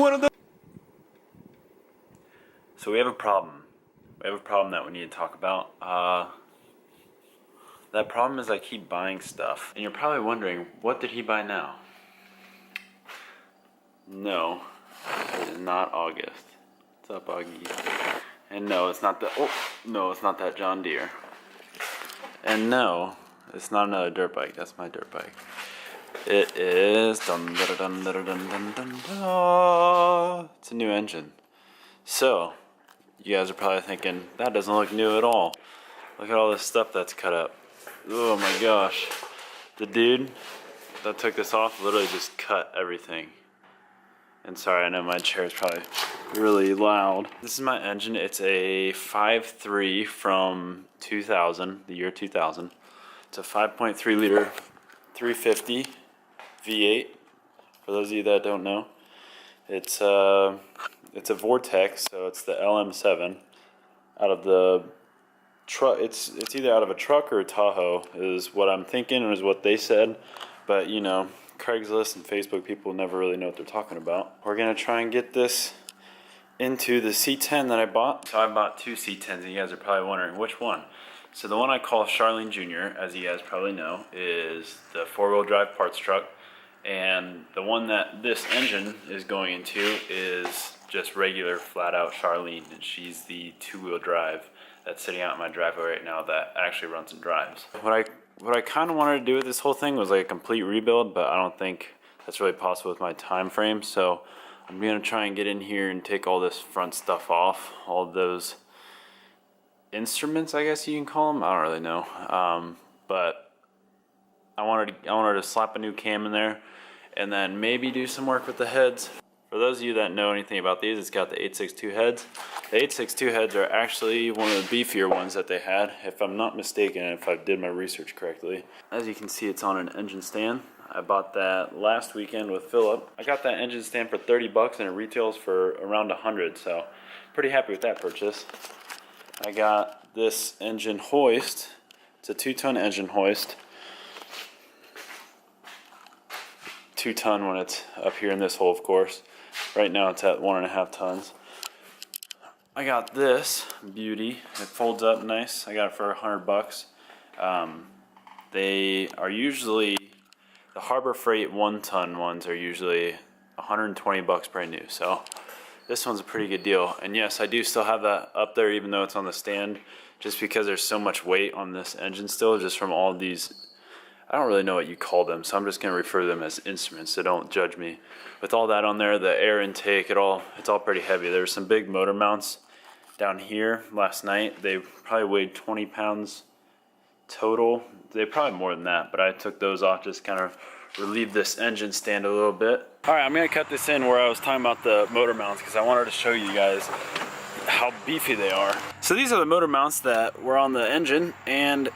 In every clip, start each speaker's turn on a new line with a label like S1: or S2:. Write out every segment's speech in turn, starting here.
S1: one of those. So we have a problem. We have a problem that we need to talk about. That problem is I keep buying stuff. And you're probably wondering, what did he buy now? No, it is not August. What's up, Augie? And no, it's not that. Oh, no, it's not that John Deere. And no, it's not another dirt bike. That's my dirt bike. It is. Dun, dun, dun, dun, dun, dun, dun, dun. It's a new engine. So, you guys are probably thinking, that doesn't look new at all. Look at all this stuff that's cut up. Oh my gosh. The dude that took this off literally just cut everything. And sorry, I know my chair is probably really loud. This is my engine. It's a 5.3 from 2000, the year 2000. It's a 5.3 liter 350 V8. For those of you that don't know, it's a Vortex, so it's the LM7 out of the truck. It's either out of a truck or a Tahoe is what I'm thinking, or is what they said. But you know, Craigslist and Facebook people never really know what they're talking about. We're gonna try and get this into the C10 that I bought. So I bought two C10s, and you guys are probably wondering which one. So the one I call Charlene Jr., as you guys probably know, is the four-wheel drive parts truck, and the one that this engine is going into is just regular flat-out Charlene, and she's the two-wheel drive that's sitting out in my driveway right now that actually runs and drives. What I kind of wanted to do with this whole thing was like a complete rebuild, but I don't think that's really possible with my time frame. So I'm gonna try and get in here and take all this front stuff off, all those instruments, I guess you can call them. I don't really know, but I wanted to slap a new cam in there, and then maybe do some work with the heads. For those of you that know anything about these, it's got the 862 heads. The 862 heads are actually one of the beefier ones that they had, if I'm not mistaken, if I did my research correctly. As you can see, it's on an engine stand. I bought that last weekend with Philip. I got that engine stand for 30 bucks and it retails for around 100, so pretty happy with that purchase. I got this engine hoist. It's a 2-ton engine hoist. 2-ton when it's up here in this hole, of course. Right now it's at 1.5 tons. I got this beauty. It folds up nice. I got it for 100 bucks. They are usually, the Harbor Freight 1-ton ones are usually 120 bucks brand new. So this one's a pretty good deal. And yes, I do still have that up there even though it's on the stand, just because there's so much weight on this engine still, just from all these, I don't really know what you call them, so I'm just going to refer to them as instruments, so don't judge me. With all that on there, the air intake, it's all pretty heavy. There's some big motor mounts down here last night. They probably weighed 20 pounds total. They probably more than that, but I took those off, just kind of relieve this engine stand a little bit. All right, I'm going to cut this in where I was talking about the motor mounts, because I wanted to show you guys how beefy they are. So these are the motor mounts that were on the engine, and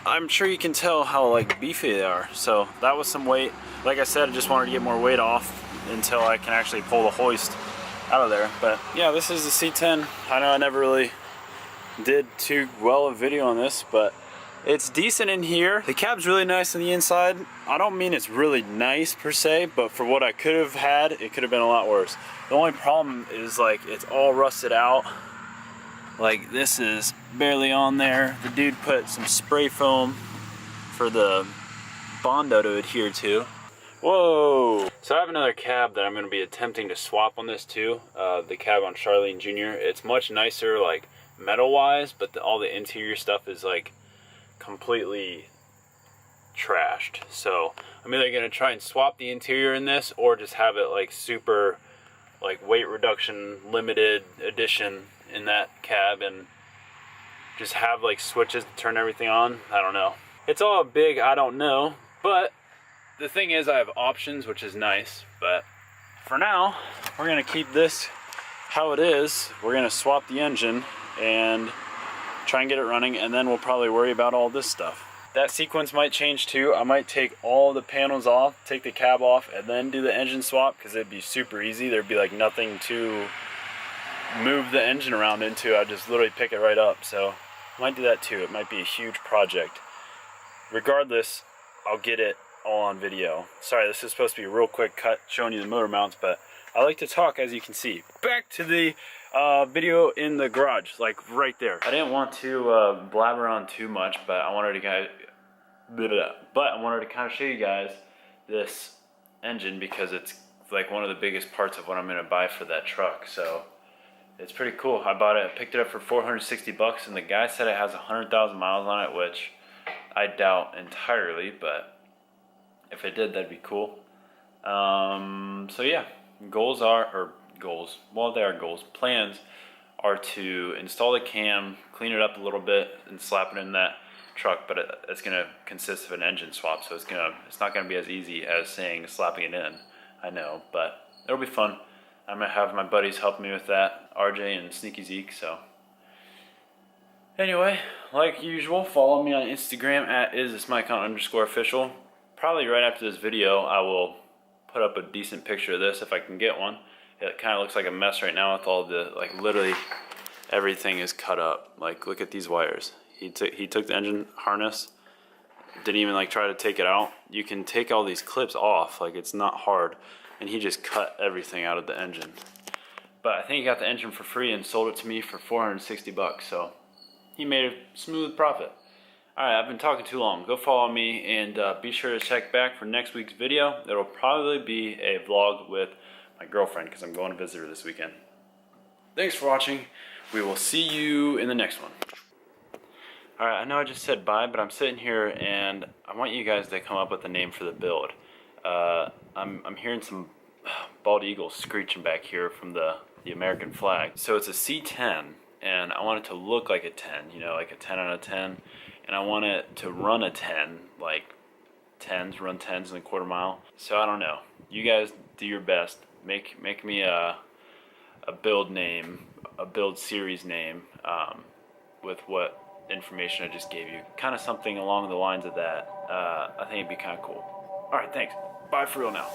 S1: I'm sure you can tell how like beefy they are. So that was some weight. Like I said, I just wanted to get more weight off until I can actually pull the hoist out of there. But yeah, this is the C10. I know I never really did too well a video on this, but it's decent in here. The cab's really nice on the inside. I don't mean it's really nice per se, but for what I could have had, it could have been a lot worse. The only problem is like it's all rusted out. Like this is barely on there. The dude put some spray foam for the Bondo to adhere to. Whoa! So I have another cab that I'm going to be attempting to swap on this too. The cab on Charlene Jr. It's much nicer, like metal wise, but all the interior stuff is like completely trashed. So I'm either going to try and swap the interior in this, or just have it like super like weight reduction limited edition in that cab, and just have like switches to turn everything on. I don't know. It's all big, I don't know, but the thing is I have options, which is nice. But for now, we're gonna keep this how it is. We're gonna swap the engine and try and get it running, and then we'll probably worry about all this stuff. That sequence might change too. I might take all the panels off, take the cab off, and then do the engine swap, because it'd be super easy. There'd be like nothing to move the engine around into. I'd just literally pick it right up. So I might do that too. It might be a huge project. Regardless, I'll get it all on video. Sorry, this is supposed to be a real quick cut showing you the motor mounts, but I like to talk, as you can see. Back to the video in the garage, like right there. I didn't want to blabber on too much, but I wanted to kind of show you guys this engine because it's like one of the biggest parts of what I'm gonna buy for that truck. So it's pretty cool. I bought it, I picked it up for 460 bucks, and the guy said it has 100,000 miles on it, which I doubt entirely, but if it did, that'd be cool. So yeah, plans are to install the cam, clean it up a little bit, and slap it in that truck, but it's gonna consist of an engine swap, so it's not gonna be as easy as saying slapping it in, I know, but it'll be fun. I'm gonna have my buddies help me with that, RJ and Sneaky Zeke. So anyway, like usual, follow me on Instagram at isthismicon_official. Probably right after this video I will put up a decent picture of this if I can get one. It kind of looks like a mess right now with all the, like, literally everything is cut up. Like, look at these wires. He took the engine harness, didn't even like try to take it out. You can take all these clips off, like it's not hard, and he just cut everything out of the engine. But I think he got the engine for free and sold it to me for 460 bucks, so he made a smooth profit. Alright, I've been talking too long. Go follow me, and be sure to check back for next week's video. It'll probably be a vlog with my girlfriend because I'm going to visit her this weekend. Thanks for watching. We will see you in the next one. Alright, I know I just said bye, but I'm sitting here and I want you guys to come up with a name for the build. I'm hearing some bald eagles screeching back here from the American flag. So it's a C10, and I want it to look like a 10, you know, like a 10 out of 10. And I want it to run a 10, like run 10s in a quarter mile. So I don't know. You guys do your best. Make me a build name, a build series name, with what information I just gave you. Kind of something along the lines of that. I think it'd be kind of cool. Alright, thanks. Bye for real now.